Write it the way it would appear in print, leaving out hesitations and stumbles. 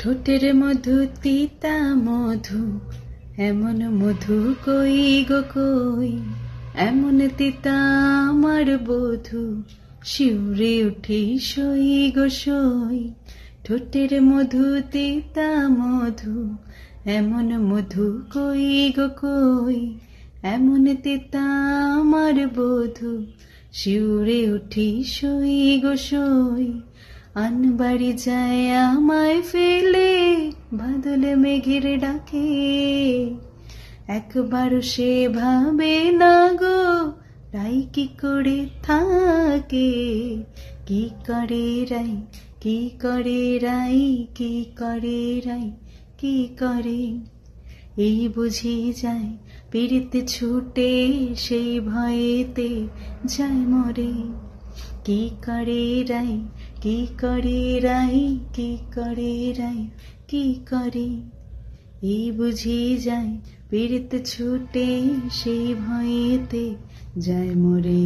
ঠোঁটের মধু তিতা মধু, এমন মধু কই গো কই, এমন তিতা আমার বধূ, শিউরে উঠি সই গো সই। ঠোঁটের মধু তিতা মধু, এমন মধু কই গো কই, এমন তিতা আমার বধূ, শিউরে উঠি সই গো সই। আনবাড়ি যায় আমায় ফেলে বাদল মেঘের ডাকে, একবার সে ভাবে না গো রাই কি করে থাকে। কি করে রাই, কি করে রাই, কি করে রাই, কি করে। এই বুঝি যায় পীড়িতে ছুটে, সেই ভয়েতে যায় মরে। কি করে রাই, কি করে রাই, কি করে রাই, কি করে। এই বুঝি যায় পীড়িতে ছুটে, সেই ভয়েতে যায় মরে।